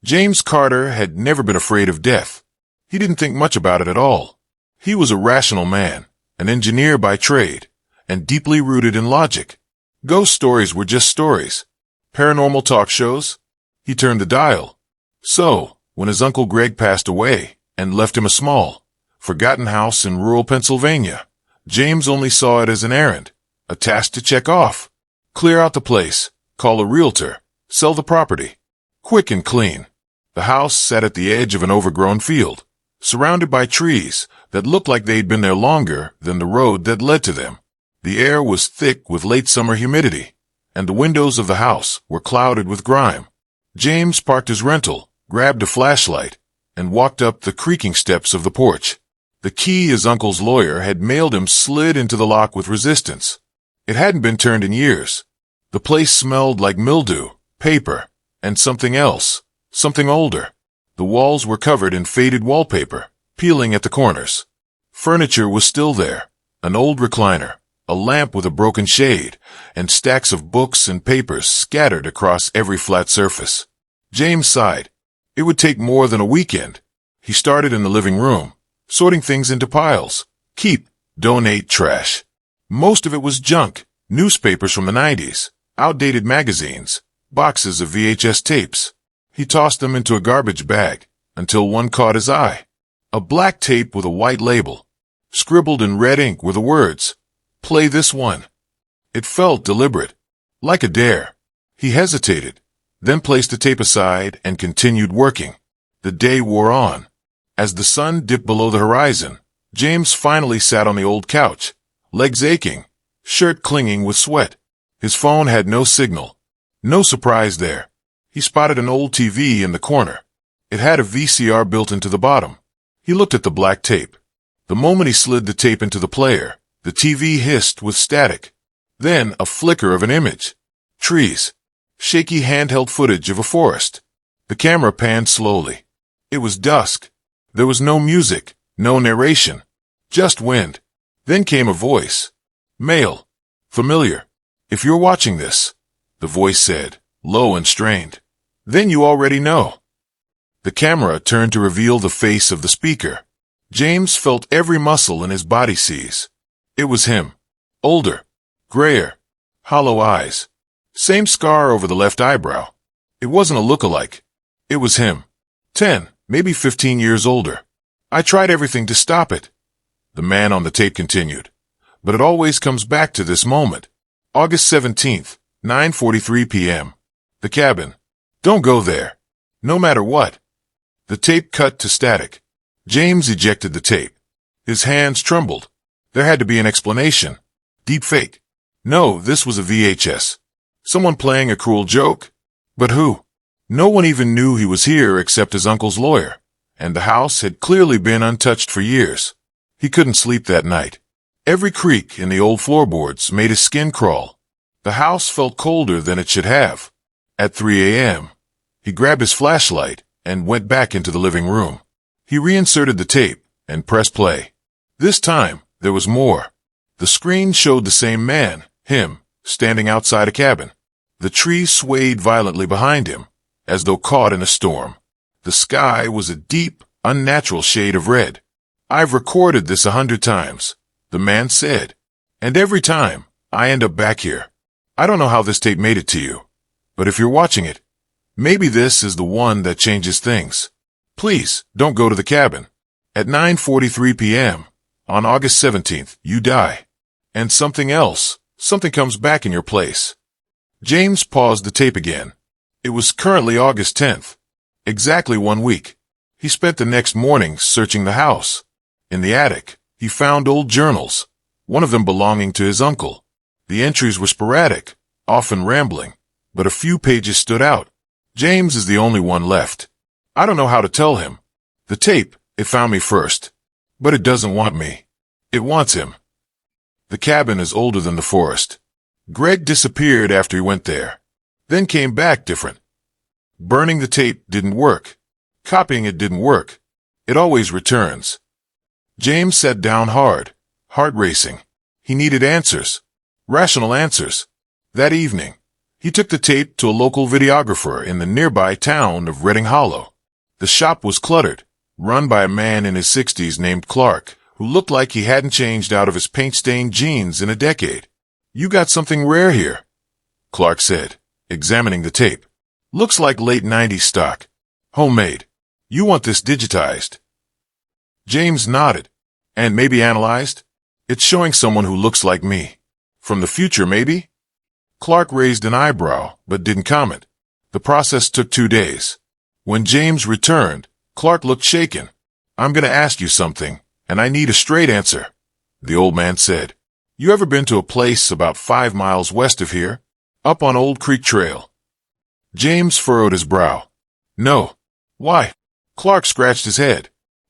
James Carter had never been afraid of death. He didn't think much about it at all. He was a rational man, an engineer by trade, and deeply rooted in logic. Ghost stories were just stories. Paranormal talk shows? He turned the dial. So, when his Uncle Greg passed away and left him a small, forgotten house in rural Pennsylvania, James only saw it as an errand, a task to check off. Clear out the place, call a realtor, sell the property. Quick and clean. The house sat at the edge of an overgrown field, surrounded by trees that looked like they'd been there longer than the road that led to them. The air was thick with late summer humidity, and the windows of the house were clouded with grime. James parked his rental, grabbed a flashlight, and walked up the creaking steps of the porch. The key his uncle's lawyer had mailed him slid into the lock with resistance. It hadn't been turned in years. The place smelled like mildew, paper, and something else, something older. The walls were covered in faded wallpaper, peeling at the corners. Furniture was still there, an old recliner, a lamp with a broken shade, and stacks of books and papers scattered across every flat surface. James sighed. It would take more than a weekend. He started in the living room, sorting things into piles. Keep, donate, trash. Most of it was junk, newspapers from the 90s, outdated magazines, boxes of VHS tapes. He tossed them into a garbage bag until one caught his eye. A black tape with a white label. Scribbled in red ink were the words, "Play this one." It felt deliberate, like a dare. He hesitated, then placed the tape aside and continued working. The day wore on. As the sun dipped below the horizon, James finally sat on the old couch, legs aching, shirt clinging with sweat. His phone had no signal. No surprise there. He spotted an old TV in the corner. It had a VCR built into the bottom. He looked at the black tape. The moment he slid the tape into the player, the TV hissed with static. Then a flicker of an image. Trees. Shaky handheld footage of a forest. The camera panned slowly. It was dusk. There was no music, no narration. Just wind. Then came a voice. Male. Familiar. "If you're watching this," the voice said, low and strained, "then you already know." The camera turned to reveal the face of the speaker. James felt every muscle in his body seize. It was him. Older. Grayer. Hollow eyes. Same scar over the left eyebrow. It wasn't a look-alike. It was him. 10, maybe 15 years older. "I tried everything to stop it," the man on the tape continued. "But it always comes back to this moment. August 17th, 9:43 p.m. The cabin. Don't go there. No matter what." The tape cut to static. James ejected the tape. His hands trembled. There had to be an explanation. Deep fake. No, this was a VHS. Someone playing a cruel joke? But who? No one even knew he was here except his uncle's lawyer, and the house had clearly been untouched for years. He couldn't sleep that night. Every creak in the old floorboards made his skin crawl. The house felt colder than it should have. At 3 a.m., he grabbed his flashlight and went back into the living room. He reinserted the tape and pressed play. This time, there was more. The screen showed the same man, him, standing outside a cabin. The trees swayed violently behind him, as though caught in a storm. The sky was a deep, unnatural shade of red. "I've recorded this 100 times, the man said. "And every time, I end up back here. I don't know how this tape made it to you, but if you're watching it, maybe this is the one that changes things. Please, don't go to the cabin. At 9:43 p.m., on August 17th, you die. And something else, something comes back in your place." James paused the tape again. It was currently August 10th. Exactly 1 week. He spent the next morning searching the house. In the attic, he found old journals, one of them belonging to his uncle. The entries were sporadic, often rambling, but a few pages stood out. James is the only one left. I don't know how to tell him. The tape, it found me first. But it doesn't want me. It wants him. The cabin is older than the forest. Greg disappeared after he went there, then came back different. Burning the tape didn't work. Copying it didn't work. It always returns. James sat down hard, heart racing. He needed answers. Rational answers. That evening, He took the tape to a local videographer in the nearby town of Redding Hollow. The shop was cluttered, run by a man in his 60s named Clark, who looked like he hadn't changed out of his paint-stained jeans in a decade. "You got something rare here," Clark said, examining the tape. "Looks like late 90s stock. Homemade. You want this digitized?" James nodded. "And maybe analyzed? It's showing someone who looks like me. From the future, maybe?" Clark raised an eyebrow, but didn't comment. The process took 2 days. When James returned, Clark looked shaken. "I'm going to ask you something, and I need a straight answer," the old man said. "You ever been to a place about 5 miles west of here? Up on Old Creek Trail?" James furrowed his brow. "No." "Why?" Clark scratched his head.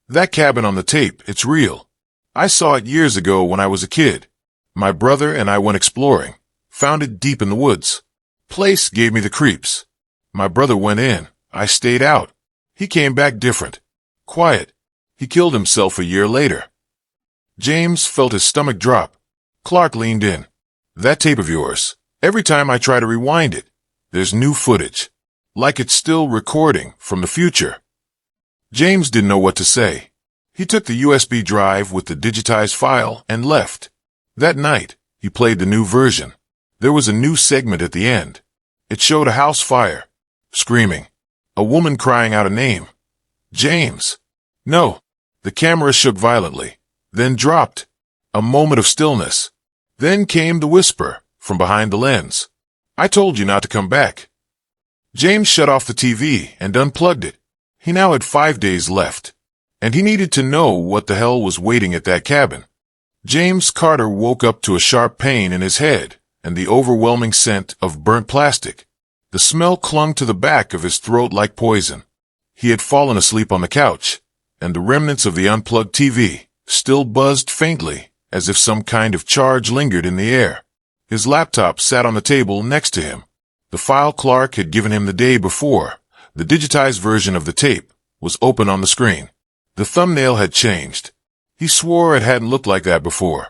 "That cabin on the tape, it's real. I saw it years ago when I was a kid. My brother and I went exploring. Found it deep in the woods. Place gave me the creeps. My brother went in. I stayed out. He came back different. Quiet. He killed himself a year later." James felt his stomach drop. Clark leaned in. "That tape of yours, every time I try to rewind it, there's new footage. Like it's still recording from the future." James didn't know what to say. He took the USB drive with the digitized file and left. That night, he played the new version. There was a new segment at the end. It showed a house fire. Screaming. A woman crying out a name. "James." "No." The camera shook violently, then dropped. A moment of stillness. Then came the whisper from behind the lens. "I told you not to come back." James shut off the TV and unplugged it. He now had 5 days left, and he needed to know what the hell was waiting at that cabin. James Carter woke up to a sharp pain in his head and the overwhelming scent of burnt plastic. The smell clung to the back of his throat like poison. He had fallen asleep on the couch, and the remnants of the unplugged TV still buzzed faintly, as if some kind of charge lingered in the air. His laptop sat on the table next to him. The file Clark had given him the day before, the digitized version of the tape, was open on the screen. The thumbnail had changed. He swore it hadn't looked like that before.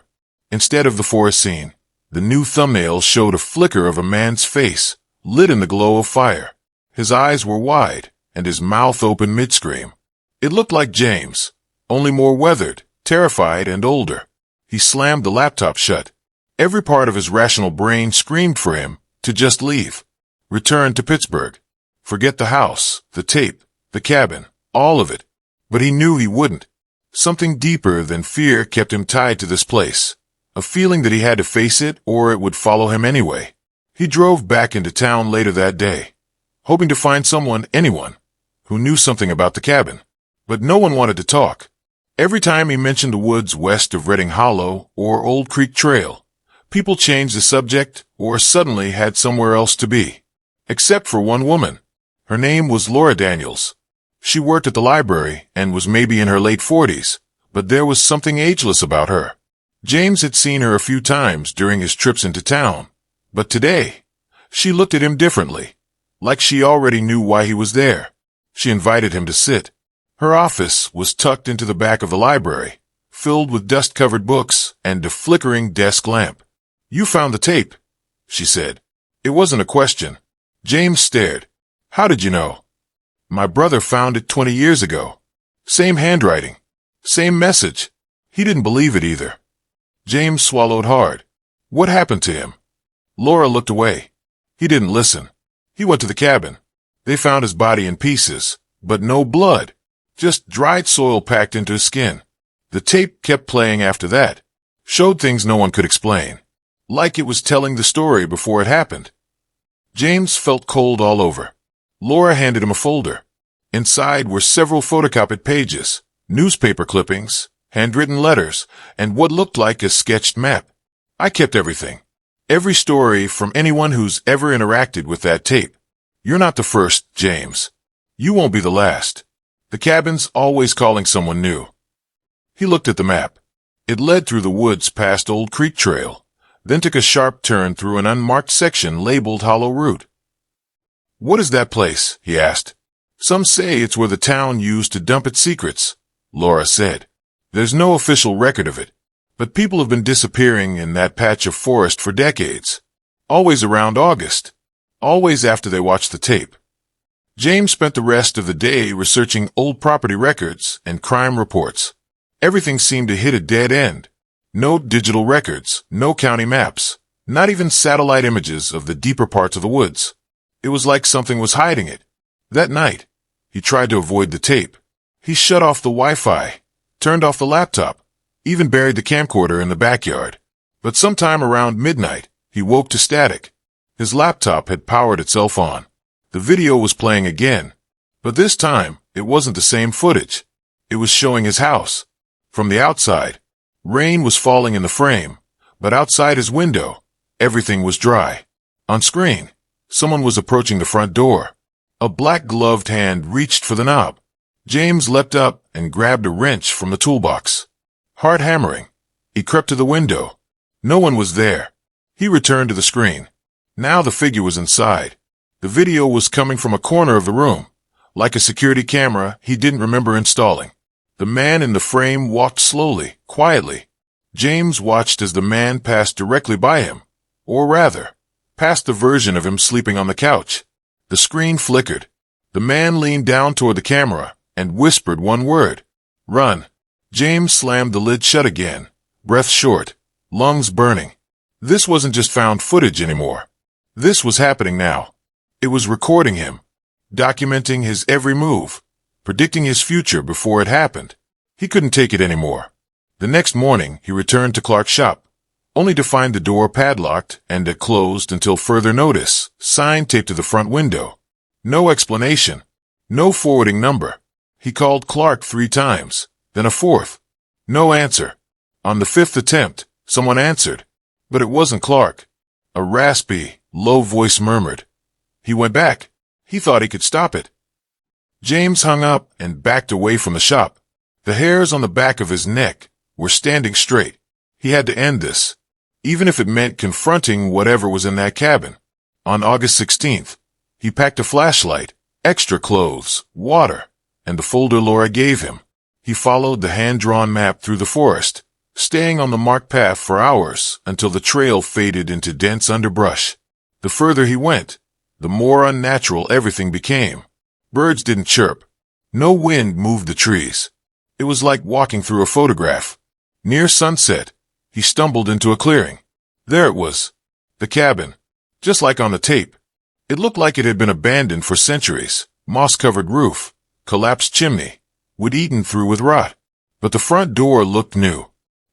Instead of the forest scene, the new thumbnail showed a flicker of a man's face, lit in the glow of fire. His eyes were wide, and his mouth open mid-scream. It looked like James, only more weathered, terrified, and older. He slammed the laptop shut. Every part of his rational brain screamed for him to just leave. Return to Pittsburgh. Forget the house, the tape, the cabin, all of it. But he knew he wouldn't. Something deeper than fear kept him tied to this place. A feeling that he had to face it or it would follow him anyway. He drove back into town later that day, hoping to find anyone, who knew something about the cabin. But no one wanted to talk. Every time he mentioned the woods west of Redding Hollow or Old Creek Trail, people changed the subject or suddenly had somewhere else to be. Except for one woman. Her name was Laura Daniels. She worked at the library and was maybe in her late 40s, but there was something ageless about her. James had seen her a few times during his trips into town, but today, she looked at him differently, like she already knew why he was there. She invited him to sit. Her office was tucked into the back of the library, filled with dust-covered books and a flickering desk lamp. "You found the tape," she said. It wasn't a question. James stared. "How did you know?" "My brother found it 20 years ago. Same handwriting. Same message." He didn't believe it either. James swallowed hard. What happened to him? Laura looked away. He didn't listen. He went to the cabin. They found his body in pieces, but no blood. Just dried soil packed into his skin. The tape kept playing after that. Showed things no one could explain. Like it was telling the story before it happened. James felt cold all over. Laura handed him a folder. Inside were several photocopied pages, newspaper clippings, handwritten letters, and what looked like a sketched map. "I kept everything. Every story from anyone who's ever interacted with that tape. You're not the first, James. You won't be the last. The cabin's always calling someone new." He looked at the map. It led through the woods past Old Creek Trail, then took a sharp turn through an unmarked section labeled Hollow Root. "What is that place?" he asked. "Some say it's where the town used to dump its secrets," Laura said. "There's no official record of it, but people have been disappearing in that patch of forest for decades. Always around August. always after they watched the tape. James spent the rest of the day researching old property records and crime reports. Everything seemed to hit a dead end. No digital records, no county maps, not even satellite images of the deeper parts of the woods. It was like something was hiding it. That night, he tried to avoid the tape. He shut off the Wi-Fi, turned off the laptop, even buried the camcorder in the backyard. But sometime around midnight, he woke to static. His laptop had powered itself on. The video was playing again, but this time, it wasn't the same footage. It was showing his house. From the outside, rain was falling in the frame, but outside his window, everything was dry. On screen, someone was approaching the front door. A black-gloved hand reached for the knob. James leapt up and grabbed a wrench from the toolbox. Hard hammering, he crept to the window. No one was there. He returned to the screen. Now the figure was inside. The video was coming from a corner of the room, like a security camera he didn't remember installing. The man in the frame walked slowly, quietly. James watched as the man passed directly by him, or rather, past the version of him sleeping on the couch. The screen flickered. The man leaned down toward the camera and whispered one word. "Run." James slammed the lid shut again, breath short, lungs burning. This wasn't just found footage anymore. This was happening now. It was recording him, documenting his every move, predicting his future before it happened. He couldn't take it anymore. The next morning, he returned to Clark's shop, only to find the door padlocked and it closed until further notice, sign taped to the front window. No explanation, no forwarding number. He called Clark 3 times, then a 4th. No answer. On the 5th attempt, someone answered, but it wasn't Clark. A raspy, low voice murmured. He went back. He thought he could stop it. James hung up and backed away from the shop. The hairs on the back of his neck were standing straight. He had to end this, even if it meant confronting whatever was in that cabin. On August 16th, he packed a flashlight, extra clothes, water, and the folder Laura gave him. He followed the hand-drawn map through the forest, staying on the marked path for hours until the trail faded into dense underbrush. The further he went, the more unnatural everything became. Birds didn't chirp. No wind moved the trees. It was like walking through a photograph. Near sunset, he stumbled into a clearing. There it was. The cabin. Just like on the tape. It looked like it had been abandoned for centuries. Moss-covered roof, collapsed chimney, wood-eaten through with rot. But the front door looked new.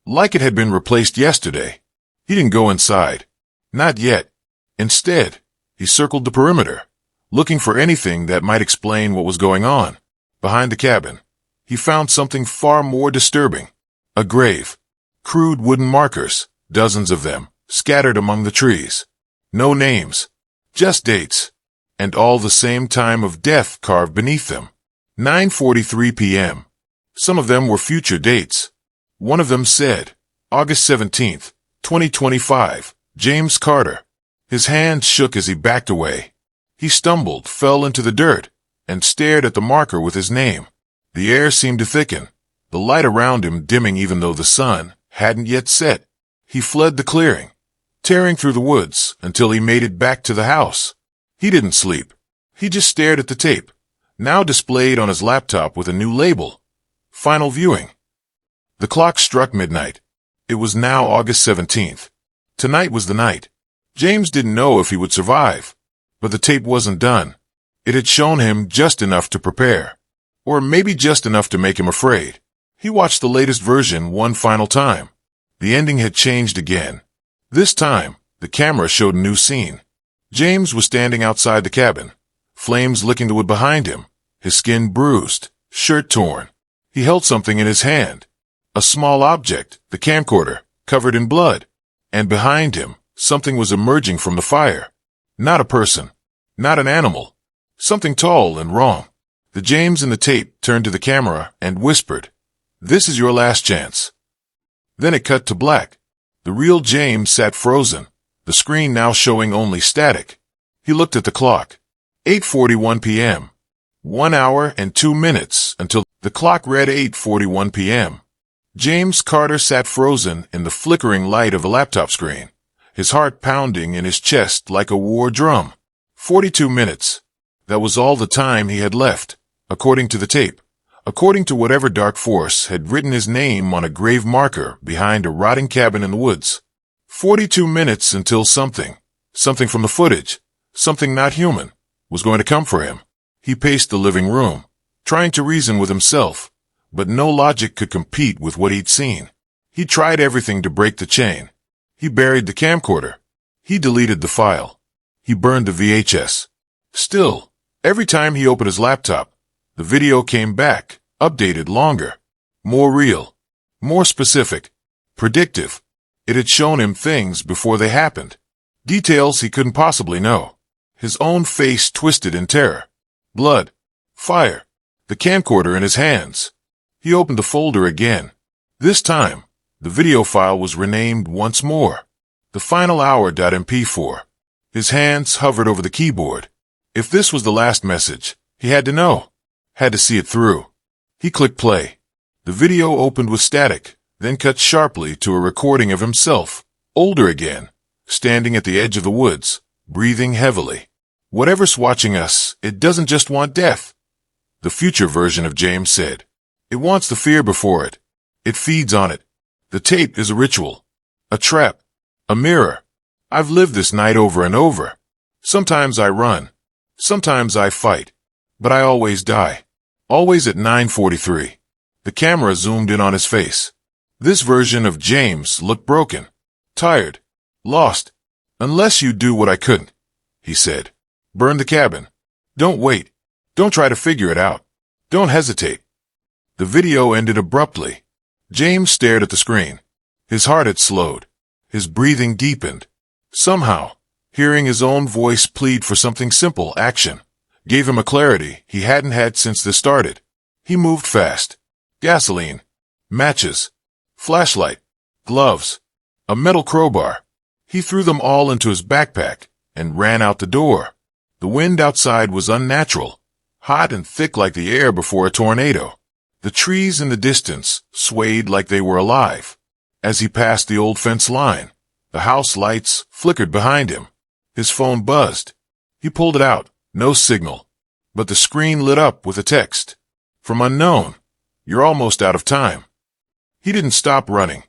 Like it had been replaced yesterday. He didn't go inside. Not yet. Instead, he circled the perimeter, looking for anything that might explain what was going on. Behind the cabin, he found something far more disturbing. A grave. Crude wooden markers, dozens of them, scattered among the trees. No names, just dates, and all the same time of death carved beneath them. 9:43 p.m. Some of them were future dates. One of them said, August 17th, 2025, James Carter. His hand shook as he backed away. He stumbled, fell into the dirt, and stared at the marker with his name. The air seemed to thicken, the light around him dimming even though the sun hadn't yet set. He fled the clearing, tearing through the woods until he made it back to the house. He didn't sleep. He just stared at the tape, now displayed on his laptop with a new label. Final viewing. The clock struck midnight. It was now August 17th. Tonight was the night. James didn't know if he would survive, but the tape wasn't done. It had shown him just enough to prepare, or maybe just enough to make him afraid. He watched the latest version one final time. The ending had changed again. This time, the camera showed a new scene. James was standing outside the cabin, flames licking the wood behind him, his skin bruised, shirt torn. He held something in his hand, a small object, the camcorder, covered in blood, and behind him, something was emerging from the fire. Not a person, not an animal, something tall and wrong. The James in the tape turned to the camera and whispered, "This is your last chance." Then it cut to black. The real James sat frozen, the screen now showing only static. He looked at the clock. 8:41 p.m. 1 hour and 2 minutes until the clock read 8:41 p.m. James Carter sat frozen in the flickering light of the laptop screen, his heart pounding in his chest like a war drum. 42 minutes. That was all the time he had left, according to the tape. According to whatever dark force had written his name on a grave marker behind a rotting cabin in the woods. 42 minutes until something from the footage, something not human, was going to come for him. He paced the living room, trying to reason with himself, but no logic could compete with what he'd seen. He tried everything to break the chain. He buried the camcorder. He deleted the file. He burned the VHS. Still, every time he opened his laptop, the video came back, updated, longer, more real, more specific, predictive. It had shown him things before they happened, details he couldn't possibly know. His own face twisted in terror. Blood. Fire. The camcorder in his hands. He opened the folder again. This time, the video file was renamed once more. The final hour.mp4. His hands hovered over the keyboard. If this was the last message, he had to know. Had to see it through. He clicked play. The video opened with static, then cut sharply to a recording of himself, older again, standing at the edge of the woods, breathing heavily. Whatever's watching us, it doesn't just want death. The future version of James said. It wants the fear before it. It feeds on it. The tape is a ritual. A trap. A mirror. I've lived this night over and over. Sometimes I run. Sometimes I fight. But I always die. Always at 9:43. The camera zoomed in on his face. This version of James looked broken. Tired. Lost. Unless you do what I couldn't, he said. Burn the cabin. Don't wait. Don't try to figure it out. Don't hesitate. The video ended abruptly. James stared at the screen. His heart had slowed. His breathing deepened. Somehow, hearing his own voice plead for something simple, action, gave him a clarity he hadn't had since this started. He moved fast. Gasoline. Matches. Flashlight. Gloves. A metal crowbar. He threw them all into his backpack and ran out the door. The wind outside was unnatural, hot and thick like the air before a tornado. The trees in the distance swayed like they were alive. As he passed the old fence line, the house lights flickered behind him. His phone buzzed. He pulled it out. No signal. But the screen lit up with a text. From unknown. You're almost out of time. He didn't stop running.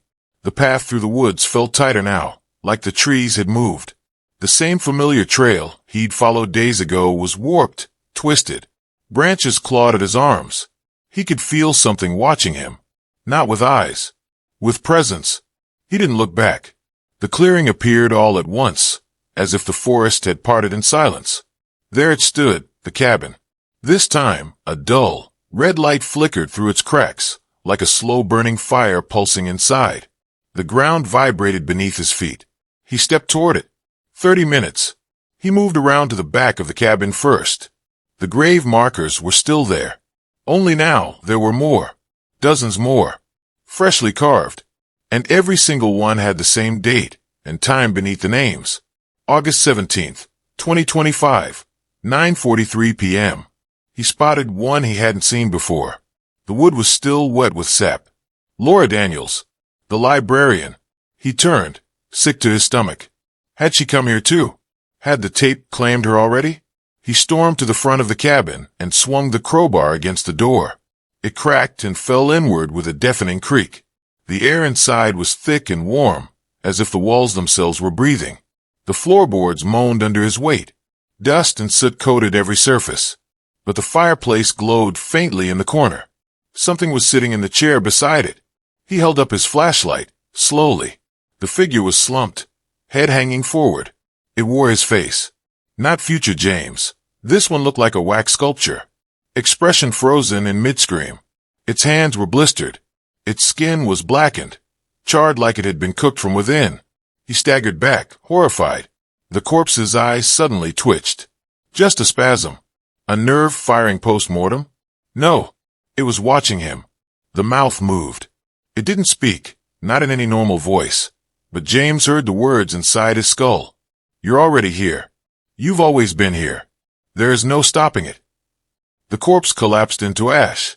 The path through the woods felt tighter now, like the trees had moved. The same familiar trail he'd followed days ago was warped, twisted. Branches clawed at his arms. He could feel something watching him. Not with eyes. With presence. He didn't look back. The clearing appeared all at once, as if the forest had parted in silence. There it stood, the cabin. This time, a dull, red light flickered through its cracks, like a slow-burning fire pulsing inside. The ground vibrated beneath his feet. He stepped toward it. 30 minutes. He moved around to the back of the cabin first. The grave markers were still there. Only now there were more. Dozens more. Freshly carved. And every single one had the same date and time beneath the names. August 17th, 2025, 9:43 p.m. He spotted one he hadn't seen before. The wood was still wet with sap. Laura Daniels, the librarian. He turned, sick to his stomach. Had she come here too? Had the tape claimed her already? He stormed to the front of the cabin and swung the crowbar against the door. It cracked and fell inward with a deafening creak. The air inside was thick and warm, as if the walls themselves were breathing. The floorboards moaned under his weight. Dust and soot coated every surface. But the fireplace glowed faintly in the corner. Something was sitting in the chair beside it. He held up his flashlight, slowly. The figure was slumped, head hanging forward. It wore his face. Not future James. This one looked like a wax sculpture. Expression frozen in mid-scream. Its hands were blistered. Its skin was blackened, charred like it had been cooked from within. He staggered back, horrified. The corpse's eyes suddenly twitched. Just a spasm. A nerve firing post-mortem? No. It was watching him. The mouth moved. It didn't speak, not in any normal voice. But James heard the words inside his skull. You're already here. You've always been here. There is no stopping it. The corpse collapsed into ash.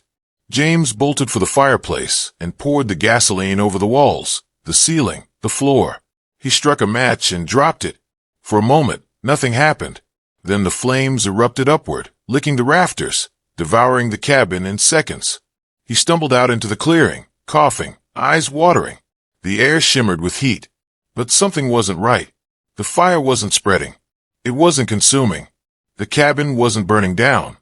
James bolted for the fireplace and poured the gasoline over the walls, the ceiling, the floor. He struck a match and dropped it. For a moment, nothing happened. Then the flames erupted upward, licking the rafters, devouring the cabin in seconds. He stumbled out into the clearing, coughing, eyes watering. The air shimmered with heat. But something wasn't right. The fire wasn't spreading. It wasn't consuming. The cabin wasn't burning down.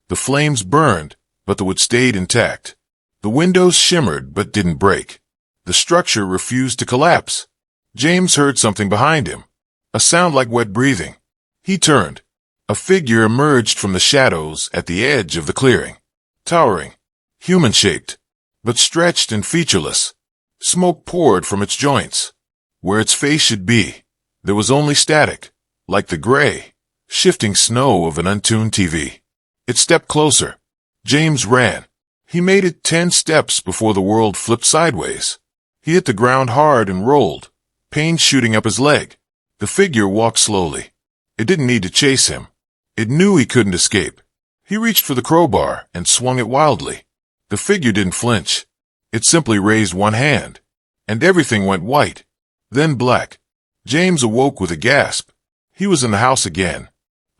The flames burned, but the wood stayed intact. The windows shimmered but didn't break. The structure refused to collapse. James heard something behind him. A sound like wet breathing. He turned. A figure emerged from the shadows at the edge of the clearing. Towering. Human-shaped. But stretched and featureless. Smoke poured from its joints. Where its face should be, there was only static, like the gray, shifting snow of an untuned TV. It stepped closer. James ran. He made it 10 steps before the world flipped sideways. He hit the ground hard and rolled, pain shooting up his leg. The figure walked slowly. It didn't need to chase him. It knew he couldn't escape. He reached for the crowbar and swung it wildly. The figure didn't flinch. It simply raised one hand, and everything went white, then black. James awoke with a gasp. He was in the house again.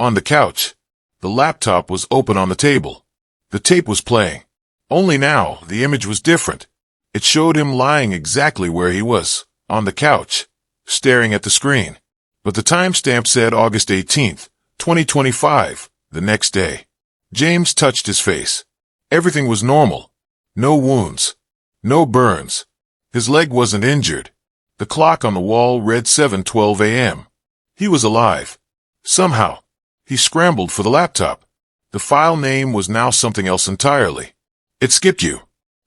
On the couch. The laptop was open on the table. The tape was playing. Only now, the image was different. It showed him lying exactly where he was, on the couch, staring at the screen. But the timestamp said August 18th, 2025, the next day. James touched his face. Everything was normal. No wounds. No burns. His leg wasn't injured. The clock on the wall read 7:12 a.m. He was alive. Somehow. He scrambled for the laptop. The file name was now something else entirely. It skipped you.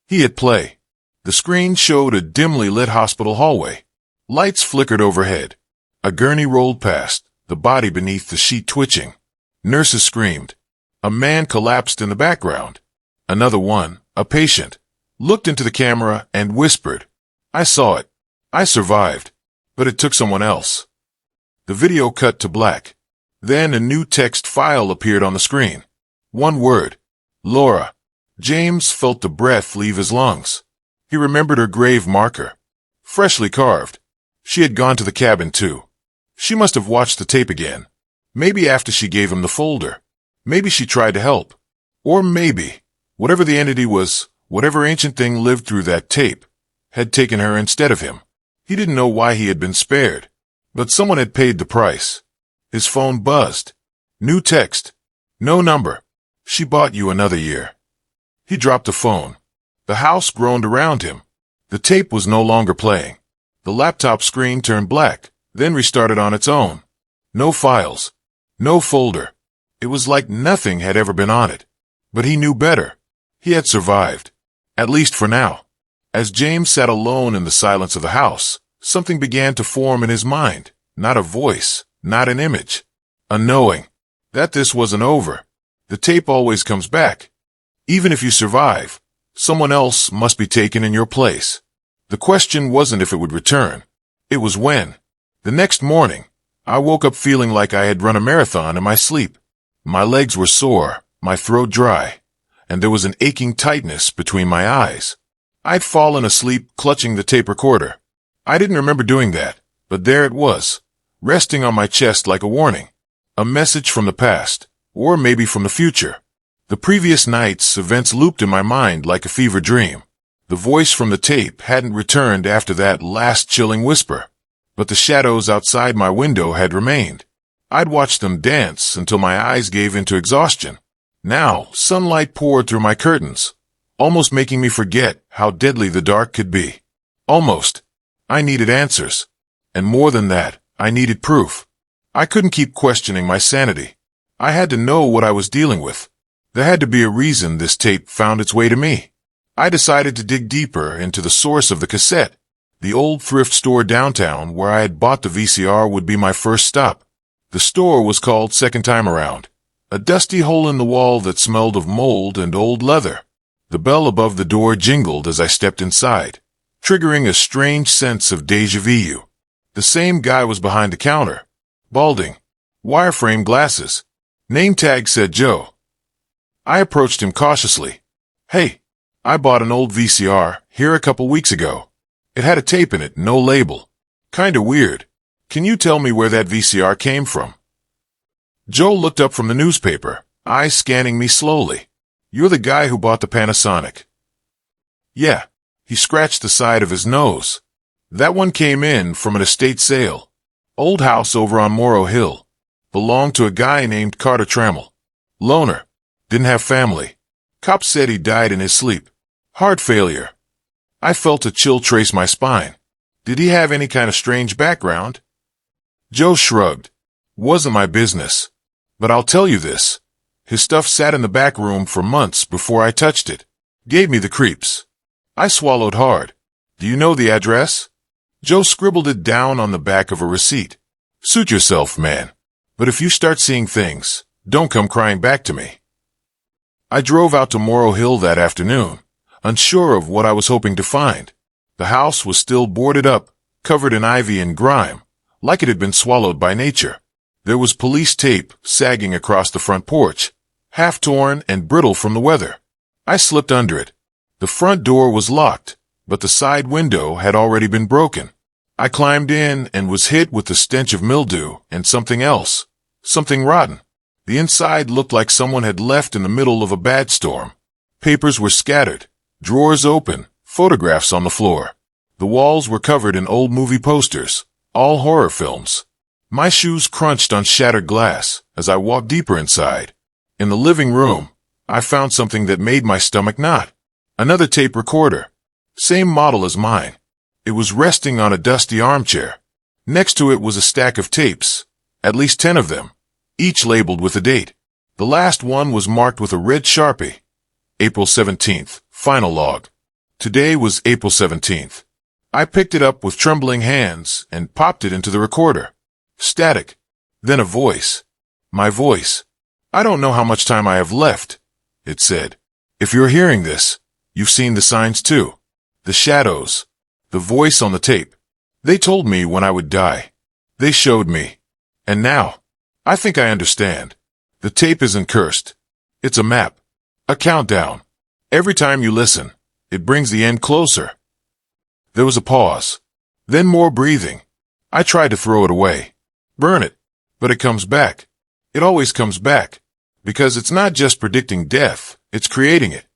He hit play. The screen showed a dimly lit hospital hallway. Lights flickered overhead. A gurney rolled past, the body beneath the sheet twitching. Nurses screamed. A man collapsed in the background. Another one, a patient, looked into the camera and whispered, "I saw it. I survived. But it took someone else." The video cut to black. Then a new text file appeared on the screen. One word. Laura. James felt the breath leave his lungs. He remembered her grave marker. Freshly carved. She had gone to the cabin too. She must have watched the tape again. Maybe after she gave him the folder. Maybe she tried to help. Or maybe, whatever the entity was, whatever ancient thing lived through that tape, had taken her instead of him. He didn't know why he had been spared. But someone had paid the price. His phone buzzed. New text. No number. She bought you another year. He dropped the phone. The house groaned around him. The tape was no longer playing. The laptop screen turned black, then restarted on its own. No files. No folder. It was like nothing had ever been on it. But he knew better. He had survived. At least for now. As James sat alone in the silence of the house, something began to form in his mind. Not a voice, not an image. A knowing. That this wasn't over. The tape always comes back. Even if you survive, someone else must be taken in your place. The question wasn't if it would return. It was when. The next morning, I woke up feeling like I had run a marathon in my sleep. My legs were sore, my throat dry, and there was an aching tightness between my eyes. I'd fallen asleep clutching the tape recorder. I didn't remember doing that, but there it was, resting on my chest like a warning. A message from the past, or maybe from the future. The previous night's events looped in my mind like a fever dream. The voice from the tape hadn't returned after that last chilling whisper, but the shadows outside my window had remained. I'd watched them dance until my eyes gave into exhaustion. Now, sunlight poured through my curtains, almost making me forget how deadly the dark could be. Almost. I needed answers. And more than that, I needed proof. I couldn't keep questioning my sanity. I had to know what I was dealing with. There had to be a reason this tape found its way to me. I decided to dig deeper into the source of the cassette. The old thrift store downtown where I had bought the VCR would be my first stop. The store was called Second Time Around, a dusty hole in the wall that smelled of mold and old leather. The bell above the door jingled as I stepped inside, triggering a strange sense of déjà vu. The same guy was behind the counter, balding, wireframe glasses. Name tag said Joe. I approached him cautiously. "Hey, I bought an old VCR here a couple weeks ago. It had a tape in it, no label. Kinda weird. Can you tell me where that VCR came from?" Joe looked up from the newspaper, eyes scanning me slowly. "You're the guy who bought the Panasonic." "Yeah." He scratched the side of his nose. "That one came in from an estate sale. Old house over on Morrow Hill. Belonged to a guy named Carter Trammell. Loner. Didn't have family. Cops said he died in his sleep. Heart failure." I felt a chill trace my spine. Did he have any kind of strange background? Joe shrugged. "Wasn't my business. But I'll tell you this. His stuff sat in the back room for months before I touched it. Gave me the creeps." I swallowed hard. "Do you know the address?" Joe scribbled it down on the back of a receipt. "Suit yourself, man. But if you start seeing things, don't come crying back to me." I drove out to Morrow Hill that afternoon, unsure of what I was hoping to find. The house was still boarded up, covered in ivy and grime, like it had been swallowed by nature. There was police tape sagging across the front porch, half torn and brittle from the weather. I slipped under it. The front door was locked, but the side window had already been broken. I climbed in and was hit with the stench of mildew and something else, something rotten. The inside looked like someone had left in the middle of a bad storm. Papers were scattered, drawers open, photographs on the floor. The walls were covered in old movie posters, all horror films. My shoes crunched on shattered glass as I walked deeper inside. In the living room, I found something that made my stomach knot. Another tape recorder. Same model as mine. It was resting on a dusty armchair. Next to it was a stack of tapes, at least 10 of them, each labeled with a date. The last one was marked with a red Sharpie. April 17th, final log. Today was April 17th. I picked it up with trembling hands and popped it into the recorder. Static. Then a voice. My voice. "I don't know how much time I have left," it said. "If you're hearing this, you've seen the signs too. The shadows. The voice on the tape. They told me when I would die. They showed me. And now, I think I understand. The tape isn't cursed. It's a map. A countdown. Every time you listen, it brings the end closer." There was a pause. Then more breathing. I tried to throw it away. Burn it. But it comes back. It always comes back. Because it's not just predicting death, it's creating it.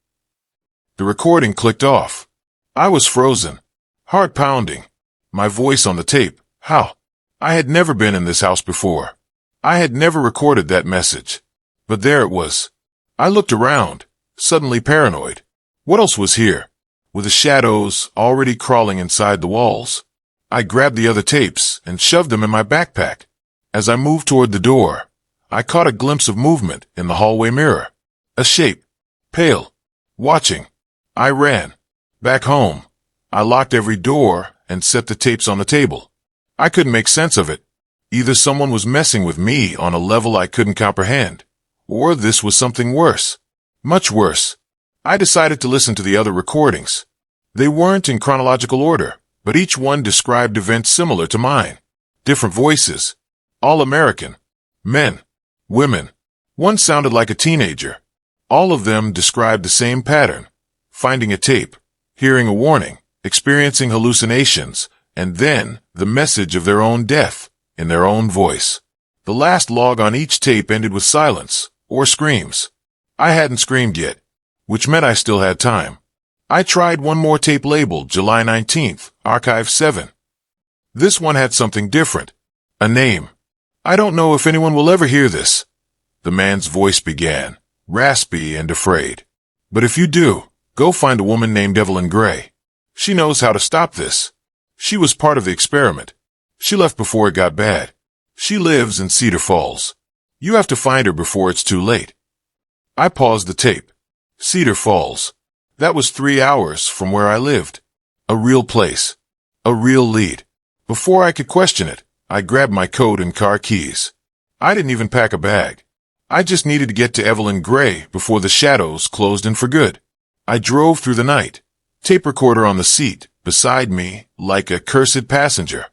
The recording clicked off. I was frozen. Heart pounding. My voice on the tape. How? I had never been in this house before. I had never recorded that message. But there it was. I looked around, suddenly paranoid. What else was here? With the shadows already crawling inside the walls. I grabbed the other tapes and shoved them in my backpack. As I moved toward the door, I caught a glimpse of movement in the hallway mirror. A shape. Pale. Watching. I ran. Back home. I locked every door and set the tapes on the table. I couldn't make sense of it. Either someone was messing with me on a level I couldn't comprehend, or this was something worse. Much worse. I decided to listen to the other recordings. They weren't in chronological order, but each one described events similar to mine. Different voices. All American. Men. Women. One sounded like a teenager. All of them described the same pattern. Finding a tape, hearing a warning, experiencing hallucinations, and then the message of their own death, in their own voice. The last log on each tape ended with silence, or screams. I hadn't screamed yet, which meant I still had time. I tried one more tape labeled July 19th, Archive 7. This one had something different. A name. "I don't know if anyone will ever hear this," the man's voice began, raspy and afraid. "But if you do, go find a woman named Evelyn Gray. She knows how to stop this. She was part of the experiment. She left before it got bad. She lives in Cedar Falls. You have to find her before it's too late." I paused the tape. Cedar Falls. That was 3 hours from where I lived. A real place. A real lead. Before I could question it, I grabbed my coat and car keys. I didn't even pack a bag. I just needed to get to Evelyn Gray before the shadows closed in for good. I drove through the night, tape recorder on the seat beside me like a cursed passenger.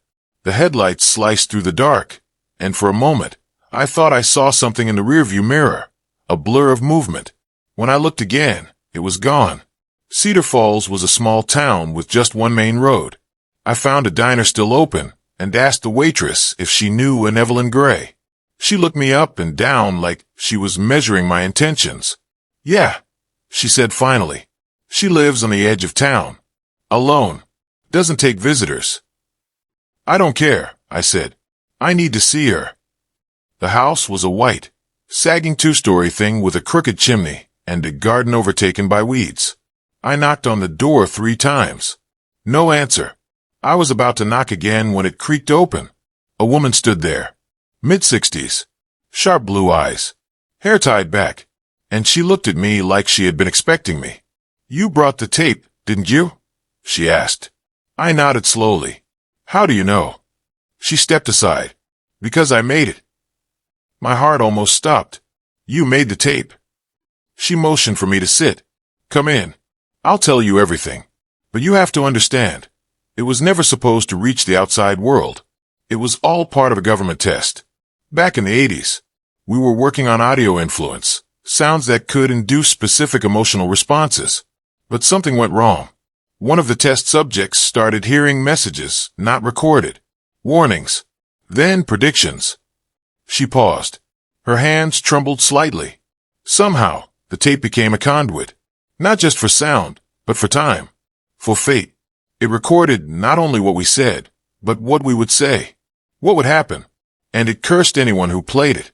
The headlights sliced through the dark, and for a moment, I thought I saw something in the rearview mirror, a blur of movement. When I looked again, it was gone. Cedar Falls was a small town with just one main road. I found a diner still open and asked the waitress if she knew an Evelyn Gray. She looked me up and down like she was measuring my intentions. Yeah, she said finally. She lives on the edge of town. Alone. Doesn't take visitors. I don't care, I said. I need to see her. The house was a white, sagging two-story thing with a crooked chimney and a garden overtaken by weeds. I knocked on the door 3 times. No answer. I was about to knock again when it creaked open. A woman stood there. Mid-60s. Sharp blue eyes. Hair tied back. And she looked at me like she had been expecting me. You brought the tape, didn't you? She asked. I nodded slowly. How do you know? She stepped aside. Because I made it. My heart almost stopped. You made the tape. She motioned for me to sit. Come in. I'll tell you everything. But you have to understand. It was never supposed to reach the outside world. It was all part of a government test. Back in the 80s, we were working on audio influence, sounds that could induce specific emotional responses. But something went wrong. One of the test subjects started hearing messages not recorded, warnings, then predictions. She paused. Her hands trembled slightly. Somehow, the tape became a conduit, not just for sound, but for time, for fate. It recorded not only what we said, but what we would say, what would happen, and it cursed anyone who played it.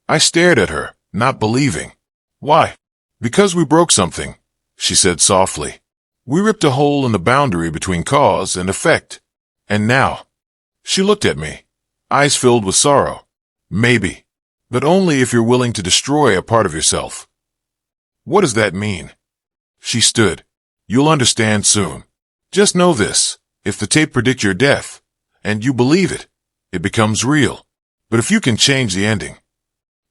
I stared at her, not believing. Why? Because we broke something, she said softly. We ripped a hole in the boundary between cause and effect. And now, she looked at me, eyes filled with sorrow. Maybe, but only if you're willing to destroy a part of yourself. What does that mean? She stood. You'll understand soon. Just know this. If the tape predicts your death, and you believe it, it becomes real. But if you can change the ending.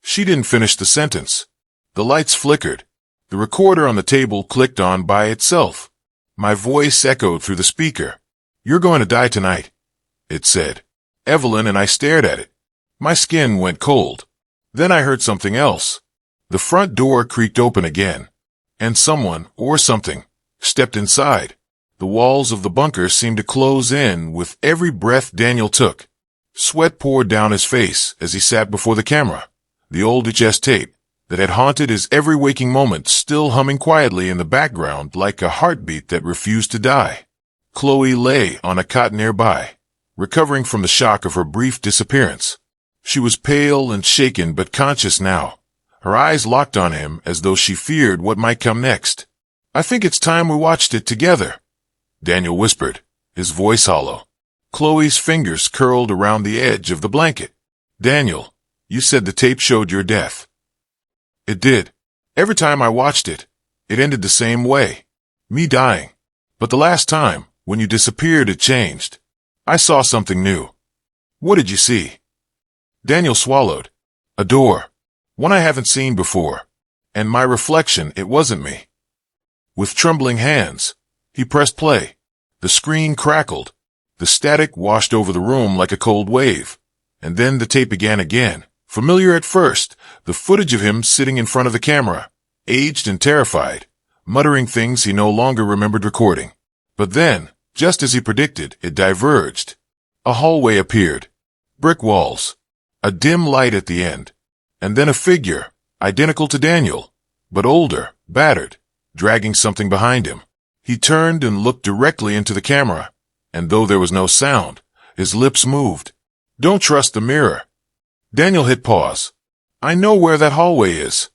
She didn't finish the sentence. The lights flickered. The recorder on the table clicked on by itself. My voice echoed through the speaker. You're going to die tonight, it said. Evelyn and I stared at it. My skin went cold. Then I heard something else. The front door creaked open again. And someone, or something, stepped inside. The walls of the bunker seemed to close in with every breath Daniel took. Sweat poured down his face as he sat before the camera. The old HS tape that had haunted his every waking moment still humming quietly in the background like a heartbeat that refused to die. Chloe lay on a cot nearby, recovering from the shock of her brief disappearance. She was pale and shaken but conscious now, her eyes locked on him as though she feared what might come next. I think it's time we watched it together, Daniel whispered, his voice hollow. Chloe's fingers curled around the edge of the blanket. Daniel, you said the tape showed your death. It did. Every time I watched it, it ended the same way. Me dying. But the last time, when you disappeared, it changed. I saw something new. What did you see? Daniel swallowed. A door. One I haven't seen before. And my reflection, it wasn't me. With trembling hands, he pressed play. The screen crackled. The static washed over the room like a cold wave. And then the tape began again. Familiar at first, the footage of him sitting in front of the camera, aged and terrified, muttering things he no longer remembered recording. But then, just as he predicted, it diverged. A hallway appeared. Brick walls. A dim light at the end. And then a figure, identical to Daniel, but older, battered, dragging something behind him. He turned and looked directly into the camera, and though there was no sound, his lips moved. Don't trust the mirror. Daniel hit pause. I know where that hallway is,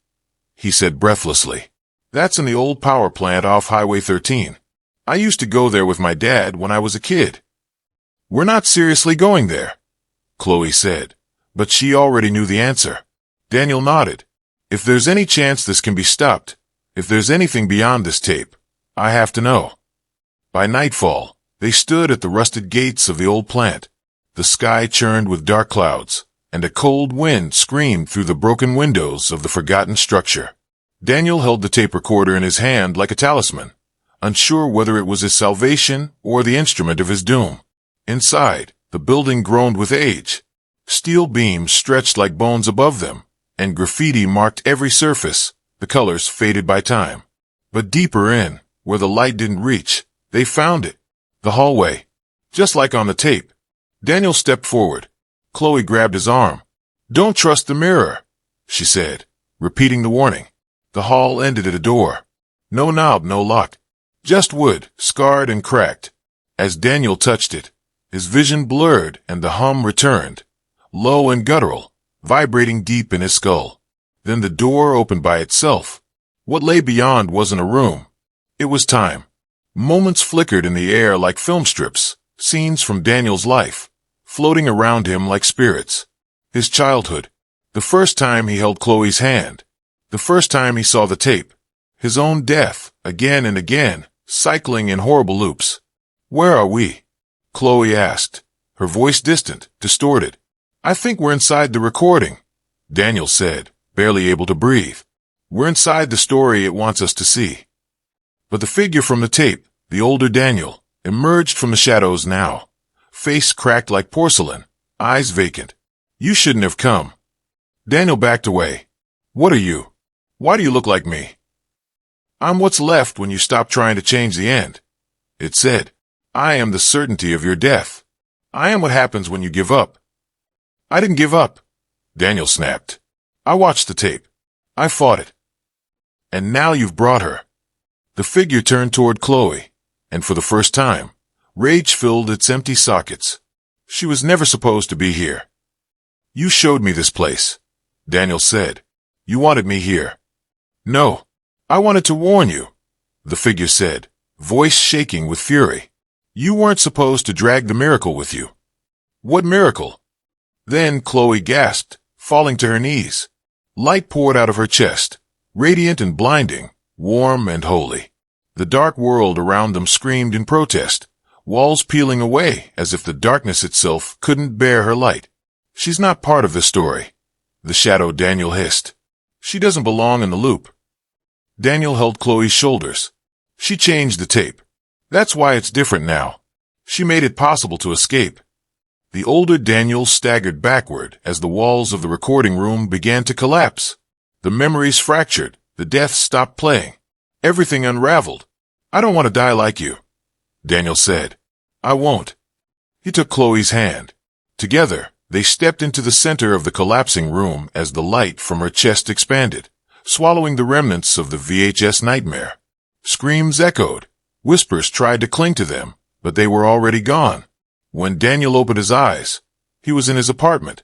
he said breathlessly. That's in the old power plant off Highway 13. I used to go there with my dad when I was a kid. We're not seriously going there, Chloe said, but she already knew the answer. Daniel nodded. If there's any chance this can be stopped, if there's anything beyond this tape, I have to know. By nightfall, they stood at the rusted gates of the old plant. The sky churned with dark clouds, and a cold wind screamed through the broken windows of the forgotten structure. Daniel held the tape recorder in his hand like a talisman, unsure whether it was his salvation or the instrument of his doom. Inside, the building groaned with age. Steel beams stretched like bones above them, and graffiti marked every surface, the colors faded by time. But deeper in, where the light didn't reach, they found it. The hallway. Just like on the tape. Daniel stepped forward. Chloe grabbed his arm. Don't trust the mirror, she said, repeating the warning. The hall ended at a door. No knob, no lock. Just wood, scarred and cracked. As Daniel touched it, his vision blurred and the hum returned, low and guttural, vibrating deep in his skull. Then the door opened by itself. What lay beyond wasn't a room. It was time. Moments flickered in the air like film strips, scenes from Daniel's life, floating around him like spirits. His childhood. The first time he held Chloe's hand. The first time he saw the tape. His own death, again and again, cycling in horrible loops. Where are we? Chloe asked, her voice distant, distorted. I think we're inside the recording, Daniel said, barely able to breathe. We're inside the story it wants us to see. But the figure from the tape, the older Daniel, emerged from the shadows now. Face cracked like porcelain, eyes vacant. You shouldn't have come. Daniel backed away. What are you? Why do you look like me? I'm what's left when you stop trying to change the end. It said, I am the certainty of your death. I am what happens when you give up. I didn't give up, Daniel snapped. I watched the tape. I fought it. And now you've brought her. The figure turned toward Chloe, and for the first time, rage filled its empty sockets. She was never supposed to be here. You showed me this place, Daniel said. You wanted me here. No, I wanted to warn you, the figure said, voice shaking with fury. You weren't supposed to drag the miracle with you. What miracle? Then Chloe gasped, falling to her knees. Light poured out of her chest, radiant and blinding, warm and holy. The dark world around them screamed in protest, walls peeling away as if the darkness itself couldn't bear her light. She's not part of this story, the shadow Daniel hissed. She doesn't belong in the loop. Daniel held Chloe's shoulders. She changed the tape. That's why it's different now. She made it possible to escape. The older Daniel staggered backward as the walls of the recording room began to collapse. The memories fractured, the deaths stopped playing. Everything unraveled. I don't want to die like you, Daniel said. I won't. He took Chloe's hand. Together, they stepped into the center of the collapsing room as the light from her chest expanded, swallowing the remnants of the VHS nightmare. Screams echoed. Whispers tried to cling to them, but they were already gone. When Daniel opened his eyes, he was in his apartment.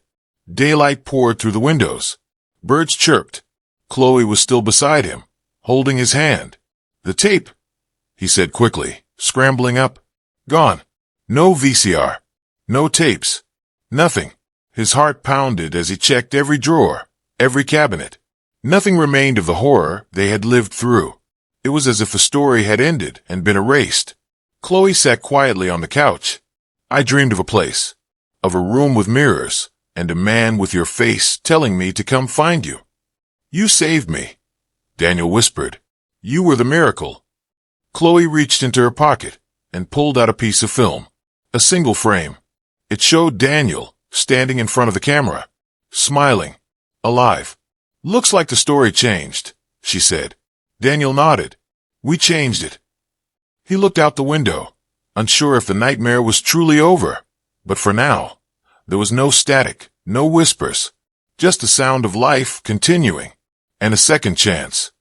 Daylight poured through the windows. Birds chirped. Chloe was still beside him, holding his hand. The tape, he said quickly, scrambling up. Gone. No VCR. No tapes. Nothing. His heart pounded as he checked every drawer, every cabinet. Nothing remained of the horror they had lived through. It was as if the story had ended and been erased. Chloe sat quietly on the couch. I dreamed of a place, of a room with mirrors, and a man with your face telling me to come find you. You saved me, Daniel whispered. You were the miracle. Chloe reached into her pocket and pulled out a piece of film, a single frame. It showed Daniel standing in front of the camera, smiling, alive. Looks like the story changed, she said. Daniel nodded. We changed it. He looked out the window, unsure if the nightmare was truly over. But for now, there was no static, no whispers, just the sound of life continuing, and a second chance.